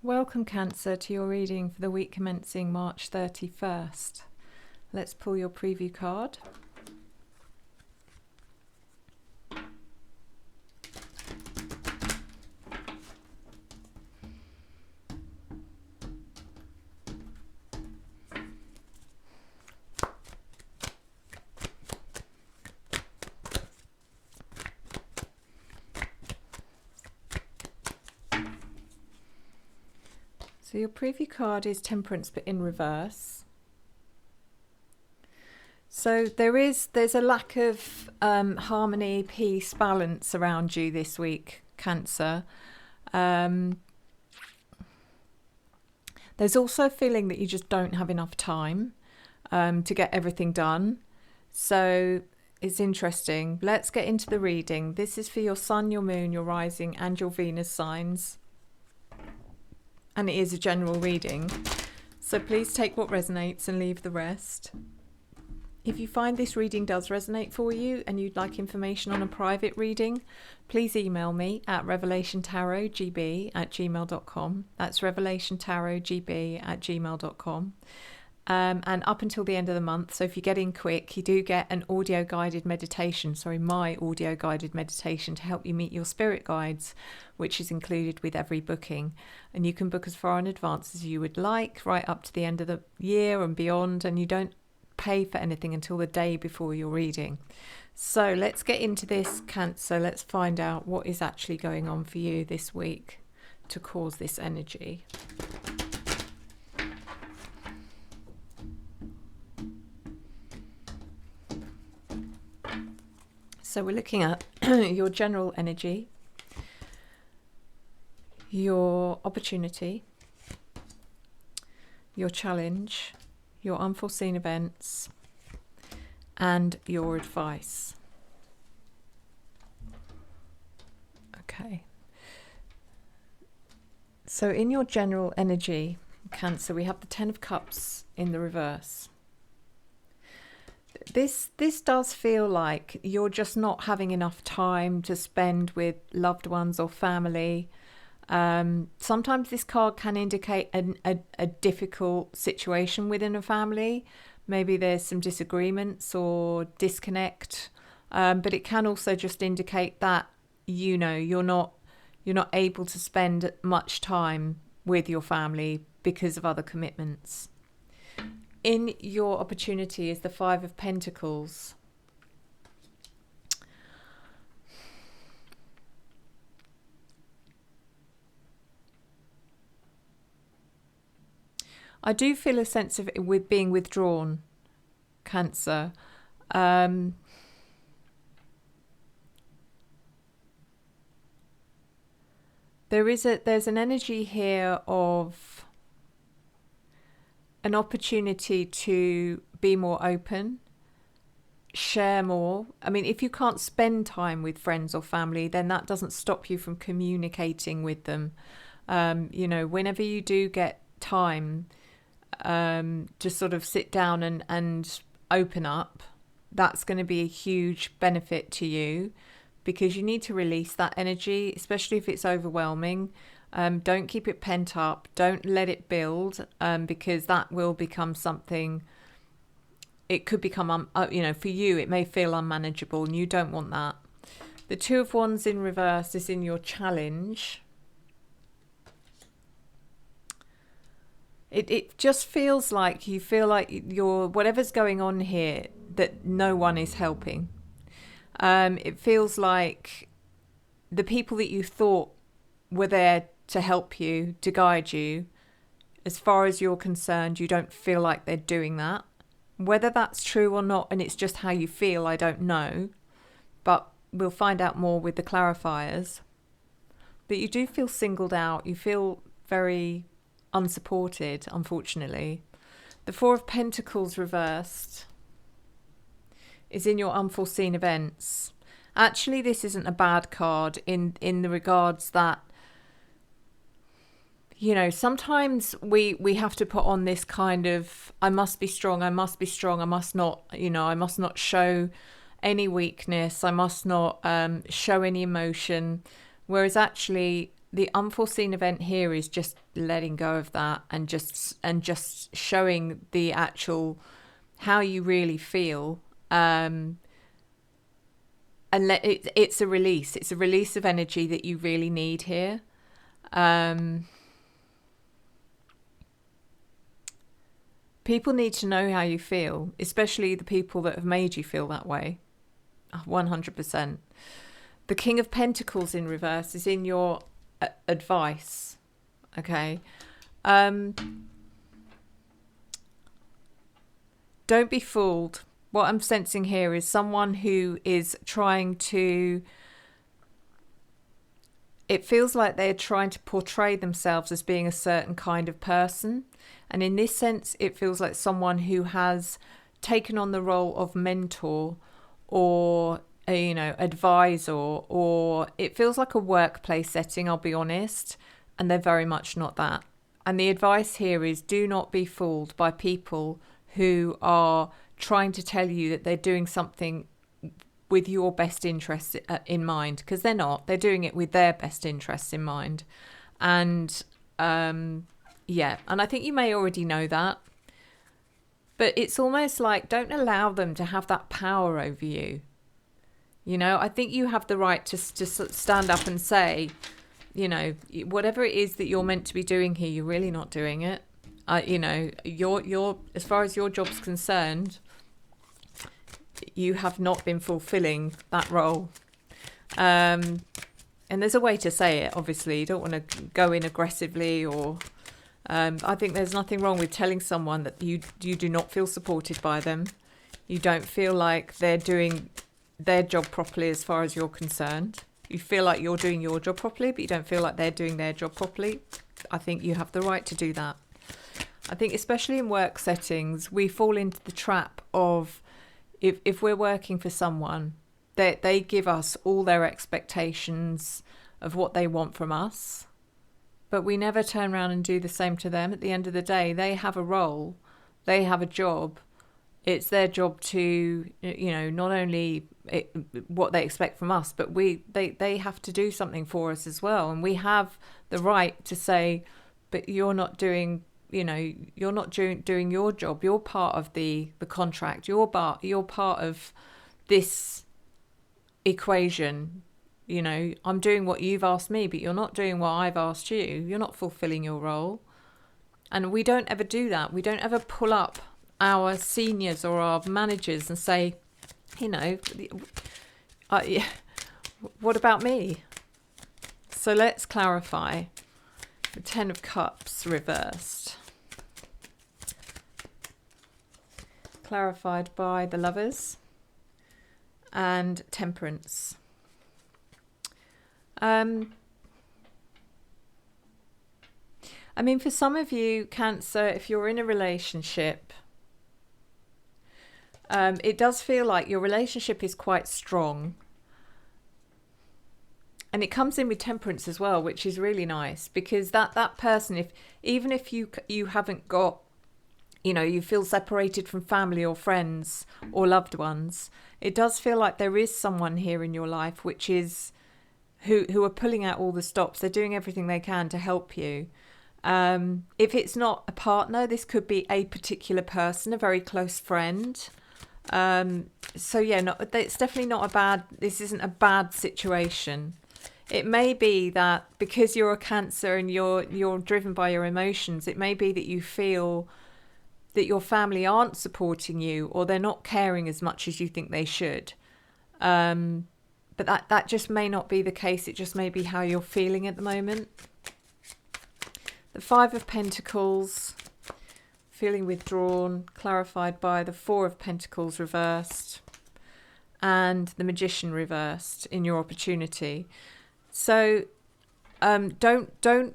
Welcome, Cancer, to your reading for the week commencing March 31st. Let's pull your preview card. So your preview card is Temperance, but in reverse. So there's a lack of harmony, peace, balance around you this week, Cancer. There's also a feeling that you just don't have enough time to get everything done. So it's interesting. Let's get into the reading. This is for your Sun, your Moon, your Rising, and your Venus signs. And it is a general reading, so please take what resonates and leave the rest. If you find this reading does resonate for you and you'd like information on a private reading, please email me at revelationtarotgb@gmail.com. That's revelationtarotgb@gmail.com. And up until the end of the month, so if you get in quick, you do get an audio guided meditation, my audio guided meditation to help you meet your spirit guides, which is included with every booking. And you can book as far in advance as you would like, right up to the end of the year and beyond, and you don't pay for anything until the day before your reading. So let's get into this, Cancer. Let's find out what is actually going on for you this week to cause this energy. So we're looking at your general energy, your opportunity, your challenge, your unforeseen events, and your advice. Okay. So in your general energy, Cancer, we have the Ten of Cups in the reverse. This does feel like you're just not having enough time to spend with loved ones or family. Sometimes this card can indicate a difficult situation within a family. Maybe there's some disagreements or disconnect, but it can also just indicate that you're not able to spend much time with your family because of other commitments. In your opportunity is the Five of Pentacles. I do feel a sense of it with being withdrawn, Cancer. There's an energy here of an opportunity to be more open, share more. I mean, if you can't spend time with friends or family, then that doesn't stop you from communicating with them. Whenever you do get time to sort of sit down and open up, that's going to be a huge benefit to you, because you need to release that energy, especially if it's overwhelming. Don't keep it pent up. Don't let it build, because that will become something. It could become, for you, it may feel unmanageable, and you don't want that. The Two of Wands in reverse is in your challenge. It just feels like you feel like whatever's going on here, that no one is helping. It feels like the people that you thought were there to help you, to guide you, as far as you're concerned, you don't feel like they're doing that. Whether that's true or not, and it's just how you feel, I don't know. But we'll find out more with the clarifiers. But you do feel singled out. You feel very unsupported, unfortunately. The Four of Pentacles reversed is in your unforeseen events. Actually, this isn't a bad card in the regards that, sometimes we have to put on this kind of, I must be strong, I must not show any weakness, I must not show any emotion. Whereas actually, the unforeseen event here is just letting go of that, and just showing the actual how you really feel. And it's a release. It's a release of energy that you really need here. People need to know how you feel, especially the people that have made you feel that way. 100%. The King of Pentacles in reverse is in your advice. Okay. Don't be fooled. What I'm sensing here is someone who is trying to... It feels like they're trying to portray themselves as being a certain kind of person. And in this sense, it feels like someone who has taken on the role of mentor or, advisor, or it feels like a workplace setting, I'll be honest. And they're very much not that. And the advice here is do not be fooled by people who are trying to tell you that they're doing something with your best interests in mind, because they're not. They're doing it with their best interests in mind. And and I think you may already know that, but it's almost like don't allow them to have that power over you. I think you have the right to stand up and say, whatever it is that you're meant to be doing here, you're really not doing it. You're as far as your job's concerned, you have not been fulfilling that role. And there's a way to say it, obviously. You don't want to go in aggressively or... I think there's nothing wrong with telling someone that you do not feel supported by them. You don't feel like they're doing their job properly as far as you're concerned. You feel like you're doing your job properly, but you don't feel like they're doing their job properly. I think you have the right to do that. I think especially in work settings, we fall into the trap of if we're working for someone, they give us all their expectations of what they want from us, but we never turn around and do the same to them. At the end of the day, they have a role, they have a job. It's their job to, not only what they expect from us, but they have to do something for us as well. And we have the right to say, but you're not doing... you're not doing your job. You're part of the contract. You're part of this equation. I'm doing what you've asked me, but you're not doing what I've asked you. You're not fulfilling your role. And we don't ever do that. We don't ever pull up our seniors or our managers and say, what about me? So let's clarify. The 10 of Cups reversed. Clarified by the Lovers and Temperance. For some of you, Cancer, if you're in a relationship, it does feel like your relationship is quite strong. And it comes in with Temperance as well, which is really nice, because that person, even if you haven't got, you feel separated from family or friends or loved ones, it does feel like there is someone here in your life which is who are pulling out all the stops. They're doing everything they can to help you. If it's not a partner, this could be a particular person, a very close friend. It's definitely not this isn't a bad situation. It may be that because you're a Cancer and you're driven by your emotions, it may be that you feel that your family aren't supporting you, or they're not caring as much as you think they should. But that just may not be the case. It just may be how you're feeling at the moment. The 5 of Pentacles, feeling withdrawn, clarified by the 4 of Pentacles reversed and the Magician reversed in your opportunity. So don't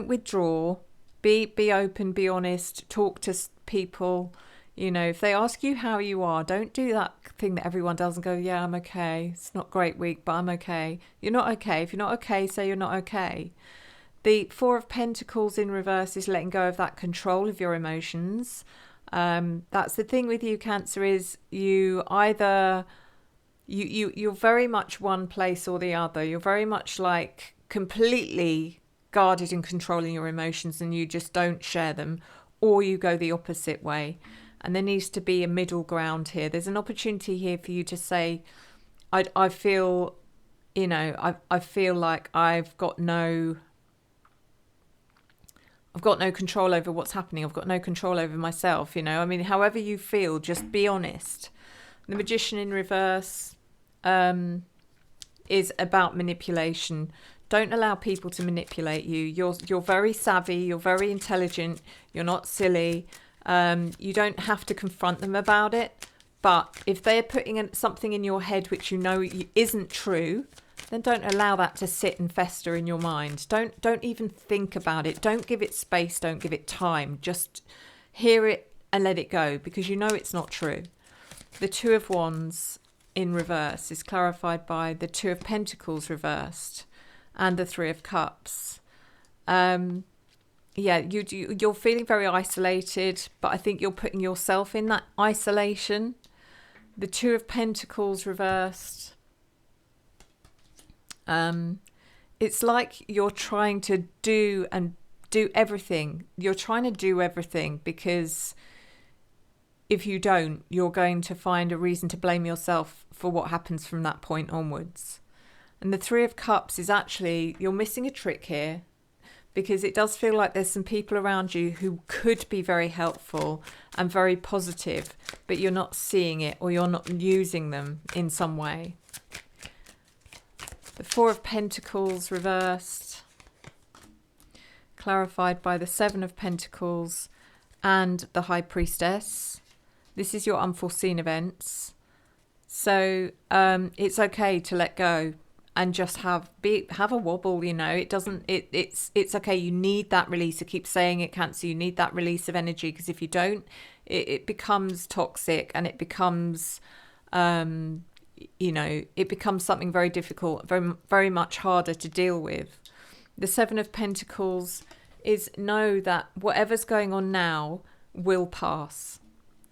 withdraw. Be open, be honest, talk to people. If they ask you how you are, don't do that thing that everyone does and go, yeah, I'm okay. It's not a great week, but I'm okay. You're not okay. If you're not okay, say you're not okay. The 4 of Pentacles in reverse is letting go of that control of your emotions. That's the thing with you, Cancer, is you either... You're very much one place or the other. You're very much like completely guarded and controlling your emotions and you just don't share them, or you go the opposite way. And there needs to be a middle ground here. There's an opportunity here for you to say, I feel, I feel like I've got no control over what's happening. I've got no control over myself, I mean, however you feel, just be honest. The Magician in reverse is about manipulation. Don't allow people to manipulate you. You're very savvy. You're very intelligent. You're not silly. You don't have to confront them about it. But if they're putting something in your head which isn't true, then don't allow that to sit and fester in your mind. Don't even think about it. Don't give it space. Don't give it time. Just hear it and let it go, because it's not true. The Two of Wands in reverse is clarified by the Two of Pentacles reversed and the Three of Cups. You're feeling very isolated, but I think you're putting yourself in that isolation. The Two of Pentacles reversed. It's like you're trying to do everything. You're trying to do everything, because if you don't, you're going to find a reason to blame yourself for what happens from that point onwards. And the Three of Cups is actually, you're missing a trick here, because it does feel like there's some people around you who could be very helpful and very positive, but you're not seeing it, or you're not using them in some way. The Four of Pentacles reversed, clarified by the Seven of Pentacles and the High Priestess. This is your unforeseen events. So it's okay to let go and just have a wobble, it's okay. You need that release. I keep saying it, Cancer. You need that release of energy, because if you don't, it becomes toxic, and it becomes, it becomes something very difficult, very, very much harder to deal with. The Seven of Pentacles is, know that whatever's going on now will pass.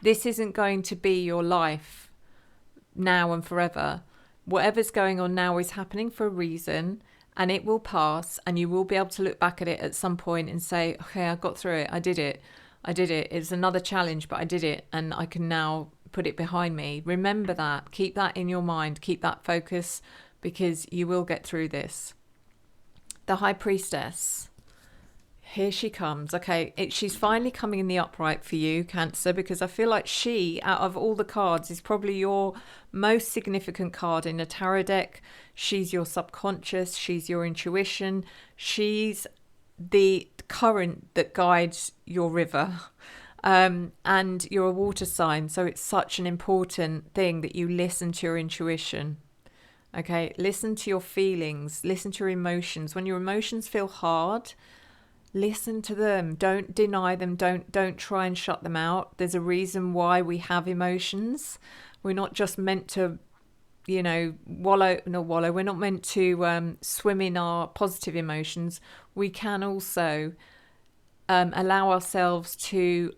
This isn't going to be your life now and forever. Whatever's going on now is happening for a reason, and it will pass, and you will be able to look back at it at some point and say, okay, I got through it. I did it. It's another challenge, but I did it, and I can now put it behind me. Remember that. Keep that in your mind. Keep that focus, because you will get through this. The High Priestess. Here she comes. Okay, she's finally coming in the upright for you, Cancer, because I feel like she, out of all the cards, is probably your most significant card in a tarot deck. She's your subconscious. She's your intuition. She's the current that guides your river. And you're a water sign, so it's such an important thing that you listen to your intuition. Okay, listen to your feelings. Listen to your emotions. When your emotions feel hard, listen to them. Don't deny them. Don't try and shut them out. There's a reason why we have emotions. We're not just meant to, wallow. We're not meant to swim in our positive emotions. We can also allow ourselves to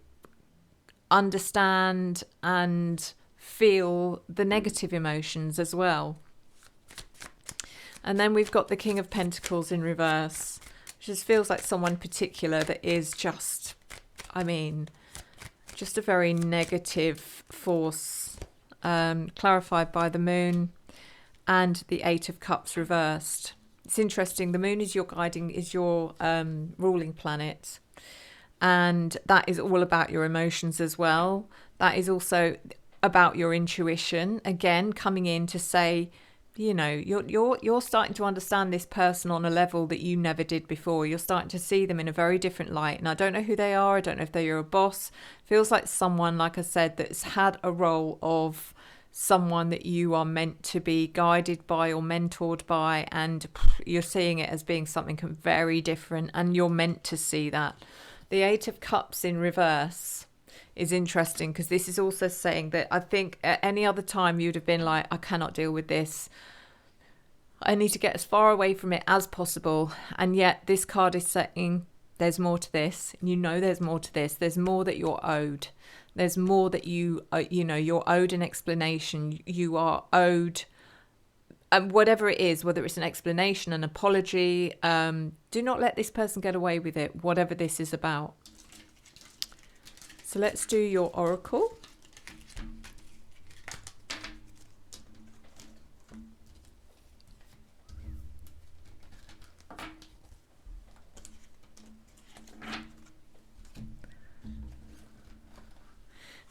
understand and feel the negative emotions as well. And then we've got the King of Pentacles in reverse. Just feels like someone particular that is just a very negative force, clarified by the Moon and the Eight of Cups reversed. It's interesting. The Moon is your ruling planet, and that is all about your emotions as well. That is also about your intuition, again, coming in to say, you're starting to understand this person on a level that you never did before. You're starting to see them in a very different light. And I don't know who they are. I don't know if they're a boss. Feels like someone, like I said, that's had a role of someone that you are meant to be guided by or mentored by. And you're seeing it as being something very different. And you're meant to see that. The Eight of Cups in reverse is interesting, because this is also saying that I think at any other time you'd have been like, I cannot deal with this. I need to get as far away from it as possible. And yet this card is saying there's more to this. There's more to this. There's more that you're owed. There's more that you're owed an explanation. You are owed whatever it is, whether it's an explanation, an apology, do not let this person get away with it, whatever this is about. So let's do your oracle.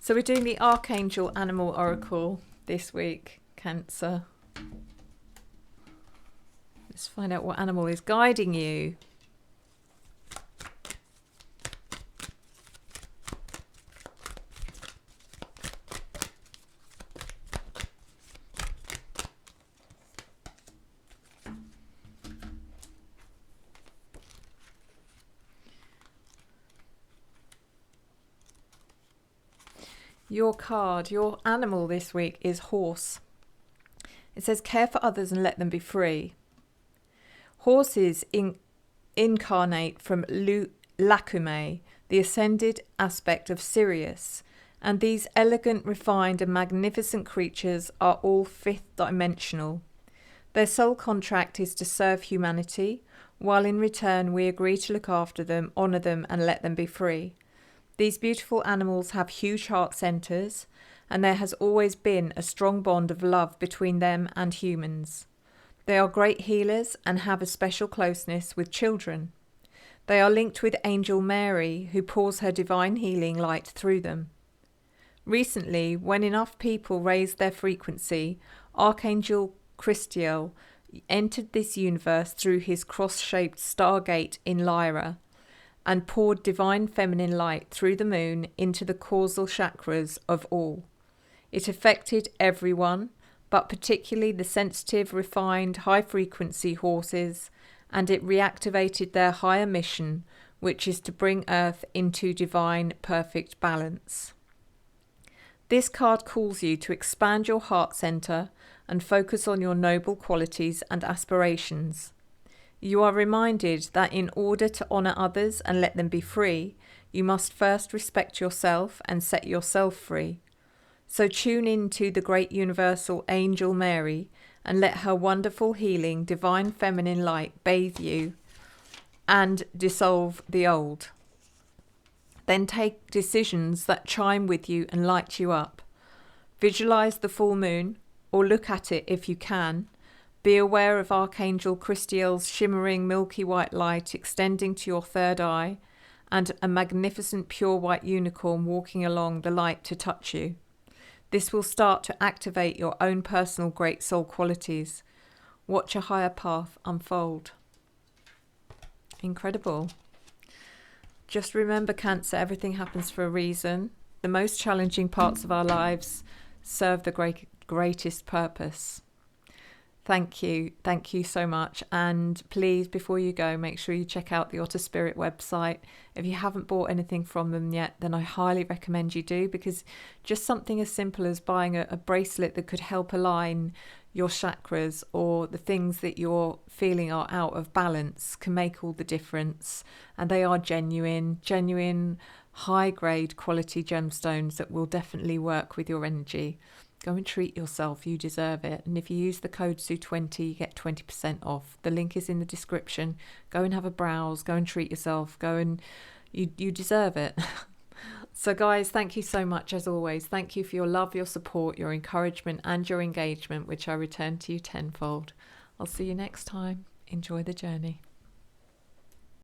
So we're doing the Archangel Animal Oracle this week, Cancer. Let's find out what animal is guiding you. Your card, your animal this week is horse. It says, care for others and let them be free. Horses incarnate from Lacume, the ascended aspect of Sirius, and these elegant, refined and magnificent creatures are all fifth dimensional. Their sole contract is to serve humanity, while in return we agree to look after them, honour them and let them be free. These beautiful animals have huge heart centres, and there has always been a strong bond of love between them and humans. They are great healers and have a special closeness with children. They are linked with Angel Mary, who pours her divine healing light through them. Recently, when enough people raised their frequency, Archangel Christiel entered this universe through his cross-shaped stargate in Lyra, and poured divine feminine light through the moon into the causal chakras of all. It affected everyone, but particularly the sensitive, refined, high-frequency horses, and it reactivated their higher mission, which is to bring Earth into divine, perfect balance. This card calls you to expand your heart centre and focus on your noble qualities and aspirations. You are reminded that in order to honour others and let them be free, you must first respect yourself and set yourself free. So tune in to the great universal Angel Mary and let her wonderful healing divine feminine light bathe you and dissolve the old. Then take decisions that chime with you and light you up. Visualise the full moon, or look at it if you can. Be aware of Archangel Christiel's shimmering milky white light extending to your third eye, and a magnificent pure white unicorn walking along the light to touch you. This will start to activate your own personal great soul qualities. Watch a higher path unfold. Incredible. Just remember, Cancer, everything happens for a reason. The most challenging parts of our lives serve the greatest purpose. Thank you so much, and please, before you go, make sure you check out the Otter Spirit website. If you haven't bought anything from them yet, then I highly recommend you do, because just something as simple as buying a bracelet that could help align your chakras, or the things that you're feeling are out of balance, can make all the difference. And they are genuine high grade quality gemstones that will definitely work with your energy. Go and treat yourself. You deserve it. And if you use the code SUE20, you get 20% off. The link is in the description. Go and have a browse. Go and treat yourself. You deserve it. So guys, thank you so much as always. Thank you for your love, your support, your encouragement and your engagement, which I return to you tenfold. I'll see you next time. Enjoy the journey.